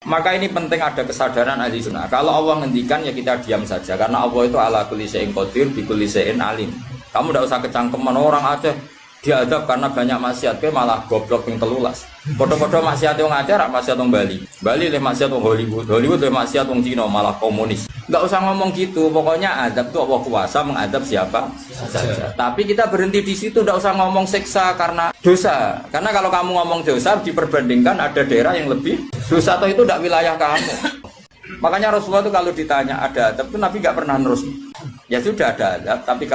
Maka ini penting ada kesadaran ahli sunnah. Kalau Allah ngendikan ya kita diam saja. Karena Allah itu ala kulli syai'in qadir bi kulli syai'in alim. Kamu tidak usah kecangkeman orang Aceh diadab karena banyak maksiat, malah goblok yang telulas. Foto-foto maksiat yang Aceh, maksiat yang Bali. Bali le maksiat yang Hollywood. Hollywood le maksiat yang Cina, malah komunis. Tidak usah ngomong gitu. Pokoknya adab itu Allah kuasa mengadab siapa saja. Tapi kita berhenti di situ. Tidak usah ngomong siksa karena dosa. Karena kalau kamu ngomong dosa diperbandingkan ada daerah yang lebih dosa atau itu tidak wilayah kamu. Makanya Rasulullah itu kalau ditanya ada adab itu Nabi nggak pernah nerus. Ya sudah ada adab, tapi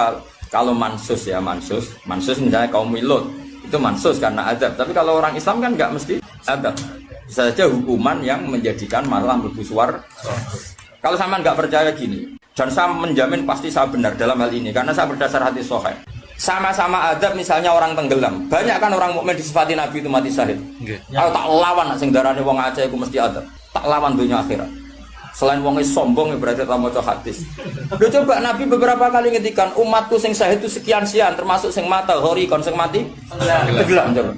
kalau mansus ya mansus misalnya kaum Lut itu mansus karena adab. Tapi kalau orang Islam kan nggak mesti adab. Bisa saja hukuman yang menjadikan malah berbusuar. Kalau sama nggak percaya gini, dan saya menjamin pasti saya benar dalam hal ini karena saya berdasar hadis sahih. Sama-sama adab misalnya orang tenggelam. Banyak kan orang mukmin disifati Nabi itu mati syahid. Kalau tak lawan sing darane wong Aceh iku mesti adab. Tak lawan dunia akhirat. Selain wong sombong berarti tak maca hadis. Lho coba Nabi beberapa kali ngendikan umatku sing syahid itu sekian-sekian termasuk sing mata hori kon sing mati tenggelam coba.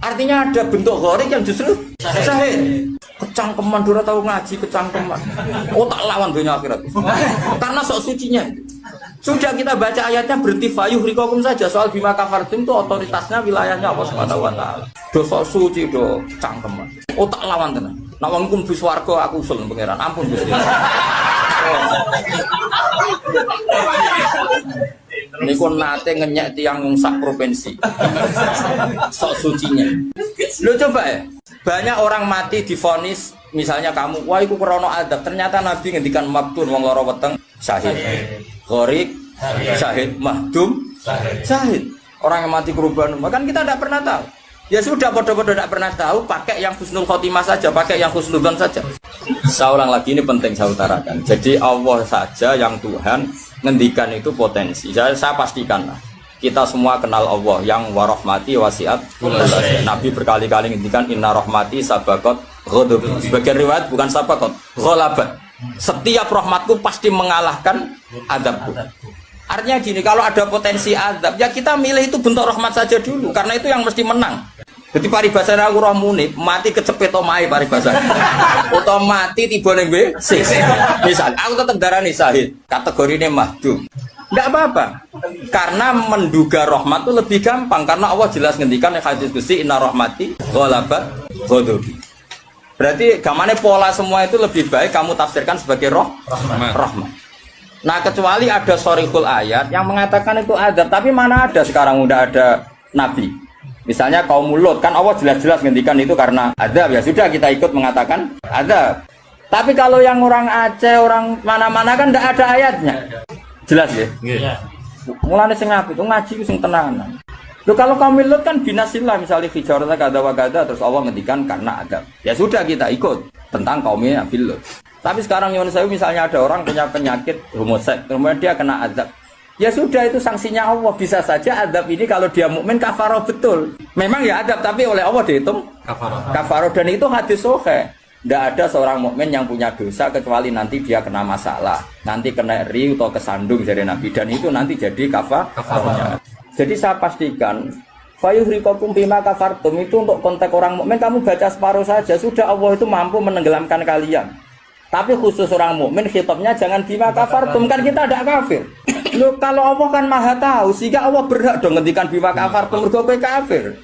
Artinya ada bentuk gharik yang justru syahid. Kecangkeman dura tahu ngaji kecangkeman. Oh tak lawan dunia akhirat. Karena sok sucinya. Sudah kita baca ayatnya berhenti fayuh rikokum saja. Soal bima kafartum itu otoritasnya wilayahnya Allah Subhanahu wa taala. Do sok suci do cangkeman. Oh tak lawan tenan. Nek wong kum bis warga aku usul pangeran. Ampun Gusti. Niku nate ngenyek tiang sak provinsi. Sok sucinya. Lo coba ya. Banyak orang mati divonis misalnya kamu, wah iku krana adab. Ternyata Nabi ngendikan maktun wong lara weteng syahid. Gharik syahid, mahdum syahid. Orang yang mati korban, kan kita tidak pernah tahu. Ya sudah bodoh-bodoh tidak pernah tahu, pakai yang husnul khotimah saja, pakai yang husnudzon saja. Saya ulang lagi ini penting saya utarakan. Jadi Allah saja yang Tuhan ngendikan itu potensi. Saya pastikan lah. Kita semua kenal Allah yang warahmati wasiat. Nabi berkali-kali ngendikan inna rahmati sabaqat ghadab. Sebagian riwayat bukan sabaqat, ghalabat. Setiap rahmatku pasti mengalahkan adabku. Artinya gini, kalau ada potensi adab, ya kita milih itu bentuk rahmat saja dulu, karena itu yang mesti menang. Jadi paribasane aku roh munib, mati kecepet omahe paribasane. Utawa mati tiba ning WC. Misal aku tetep darani syahid, kategorine mahdum. Enggak apa-apa. Karena menduga rahmat itu lebih gampang karena Allah jelas ngendikan hadis Qudsi inna rahmati ghalabat ghadabi. Berarti gamane pola semua itu lebih baik kamu tafsirkan sebagai rahmat. Nah, kecuali ada sharihul ayat yang mengatakan itu adab, tapi mana ada sekarang udah ada nabi. Misalnya kaum Lut kan Allah jelas-jelas ngendikan itu karena adab, ya sudah kita ikut mengatakan adab. Tapi kalau yang orang Aceh, orang mana-mana kan enggak ada ayatnya. Jelas ya? Iya. Mulane sing apik itu ngaji sing tenanan. Loh kalau kaum Lut kan binasillah misalnya hijarata kada wa kada terus Allah ngendikan karena adab. Ya sudah kita ikut tentang kaumnya Nabi Lut. Tapi sekarang nyuwun sewu misalnya ada orang punya penyakit homoseks, kemudian dia kena adab. Ya sudah itu sanksinya Allah. Bisa saja adab ini kalau dia mukmin kafaroh betul. Memang ya adab tapi oleh Allah dihitung kafaroh dan itu hadis sahih. Tidak ada seorang mukmin yang punya dosa kecuali nanti dia kena masalah, nanti kena riu atau kesandung dari Nabi dan itu nanti jadi kafarnya. Jadi saya pastikan fayuhrikokum bima kafartum itu untuk konteks orang mukmin kamu baca separuh saja sudah Allah itu mampu menenggelamkan kalian. Tapi khusus orang mukmin khitabnya jangan bima kafartum kan kita tidak kafir. Loh kalau Allah kan maha tahu sehingga Allah berhak dong ngendikan bima kafartum mergo kowe kafir.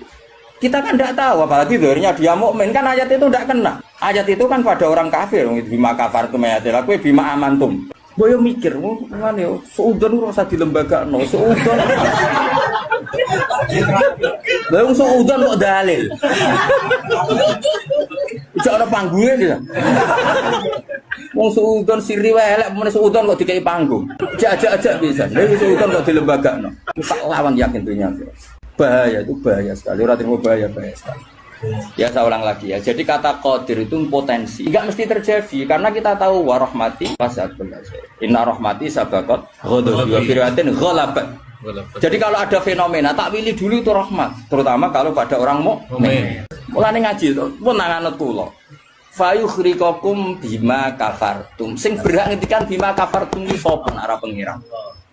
Kita kan tidak tahu, apalagi dirinya dia mukmin kan ayat itu tidak kena. Ayat itu kan pada orang kafir, bima kafartum ayatil, kowe bima amantum. Boyo mikir, ngene yo, seudon ora usah dilembagakno, seudon. Lah wong seudon kok dalil. Ijo ana panggunge lho. Wong seudon siri wae elek, men seudon kok dikai panggung. Ajak-ajak bisa. Lha seudon kok dilembagakno. Tak lawan yakin dunia. Bahaya itu bahaya sekali, orang terima bahaya sekali. Ya saya ulang lagi ya. Jadi kata qadir itu potensi. Enggak mesti terjadi karena kita tahu warahmati wasatun. Inna rahmati sabaqat ghadabi wa fir'atin ghalabat. Jadi kalau ada fenomena tak pilih dulu itu rahmat, terutama kalau pada orang mukmin. Mulane ngaji itu pun nanganut kula. Fayukhriqakum bima kafartum. Sing berhak ngendikan bima kafartum iki sapa arah pengira.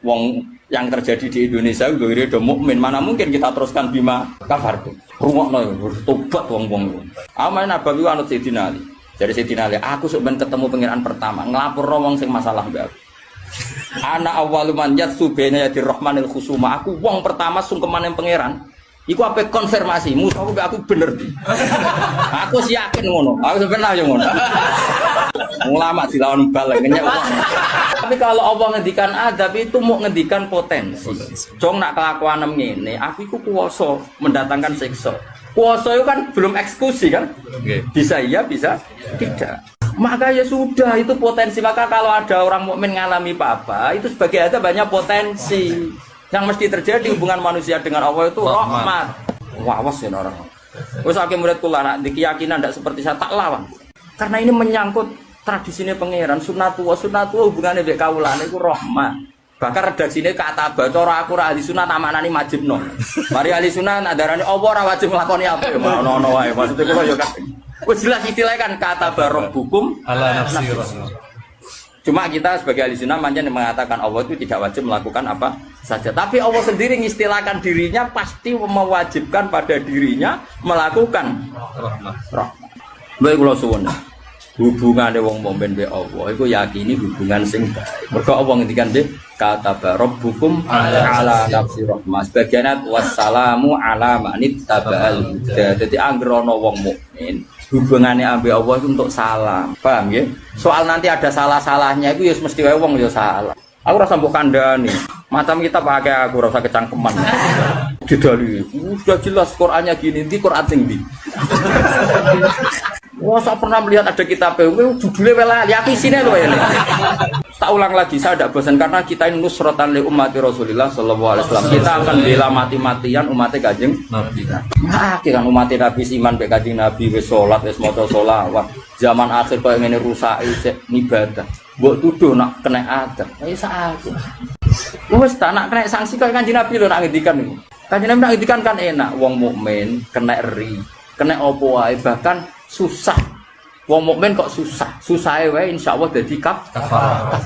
Wong yang terjadi di Indonesia itu udah mukmin, mana mungkin kita teruskan bima kafartum. Rungokno tobat wong-wong. Aman Nabawi anut Sayyidina Ali. Jadi Sayyidina Ali, aku sebenarnya ketemu pangeran pertama, ngelapor wong sing masalah mbak aku. Ana awwalu man yatsu baina yadir rahmanil khusuma. Aku wong pertama sungkeman yang pangeran. Iku apa konfirmasi, musuh aku bener di. Aku sih yakin ngono. Aku sebenarnya ngono. Ulama dilawan bal ngenyek wong. Tapi kalau Allah ngendikan adab itu mau ngendikan potensi. Jong nak kelakuan ngene, aku iku kuwasa mendatangkan siksa. Kuwasa itu kan belum eksekusi kan? Bisa iya, bisa tidak. Maka ya sudah itu potensi. Maka kalau ada orang mukmin ngalami apa-apa, itu sebagai ada banyak potensi. Yang mesti terjadi hubungan manusia dengan Allah itu rahmat. Wawas ya orang. Terus akhirnya murid kula nak di keyakinan tidak seperti saya tak lawan. Karena ini menyangkut tradisinya pangeran sunatullah hubungannya dengan kaulane itu rahmat. Bahkan redaksine kata bacara aku ra ahli sunah tamaknani majibno. Mari ahli sunah nadarane apa ora wajib nglakoni apa ya ono wae. Maksudnya kula ya kan. Wis jelas istilahnya kan kata barabbukum ala nafsi. Cuma kita sebagai ahli sunnah manjan mengatakan Allah itu tidak wajib melakukan apa saja. Tapi Allah sendiri mengistilahkan dirinya pasti mewajibkan pada dirinya melakukan rahmat. Baik kula suwun. Hubungane wong mukmin be Allah iku yakini hubungan sing baik. Mergo Allah ngendikan nggih kata rabbukum ala nafsi rahmah. Sebagian wassalamu ala manit tabal huda. Dadi anggere ana wong mukmin hubungannya ambil Allah itu untuk salam, paham ya? Soal nanti ada salah-salahnya itu ya mesti wae wong ya salah. Aku rasa mbok kandhani, macam kita pakai aku rasa kecangkeman. Didali, sudah jelas Qur'annya gini, di Qur'an sing ndi. Wah, saya pernah melihat ada kitab judulnya welali, aku isinya loh ini. Tak ulang lagi, saya tidak bosan karena kita ini nusrotan li ummati Rasulillah sallallahu alaihi wasallam. Kita akan bela mati-matian umatnya Kanjeng Nabi. Nah, kan umatnya Nabi iman be Kanjeng Nabi wis salat, wis maca sholawat. Zaman akhir koyo ngene rusak isih ibadah. Mbok tuduh nak kena adab. Wis aku. Wis tak nak kena sanksi koyo Kanjeng Nabi lho nak ngendikan niku. Kanjeng Nabi nak ngendikan kan enak, wong mukmin kena ri, kena opo wae bahkan susah. Wong mukmin kok susah. Susahe wae insyaallah dadi kafarah.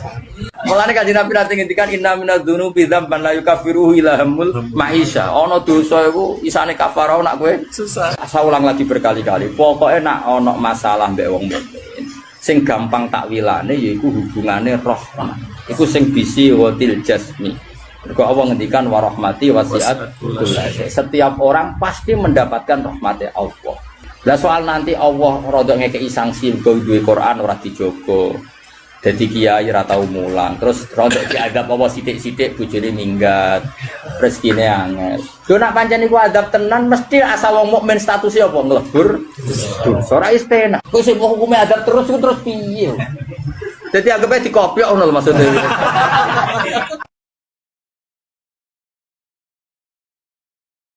Mulane Kanjeng Nabi nate ngendikan inna minadz-dzunubi dzamban la yukaffiruhu illa hamul maisha. Ana dosa iku isane kafarah nak kowe susah. Asa ulang lagi berkali-kali. Pokoke nak ana masalah mbek wong mukmin, sing gampang takwilane yaiku hubungane rahmah. Iku sing bisi watil jasmi. Mergo Allah ngendikan wa rahmati wasi'at kullasa. Setiap orang pasti mendapatkan rahmate Allah. Lah soal nanti Allah rodok ngekei sanksi mergo duwe Quran ora dijogo. Dadi kiai ora tau mulang, terus rodok diadab apa sithik-sithik bojone minggat. Rezekine angel. Yo nak pancen iku adab tenan mesti asal wong mukmin statusnya apa nglebur. Ora istena. Kok sing hukume adab terus piye? Dadi anggape dikopiok ngono lho maksudnya.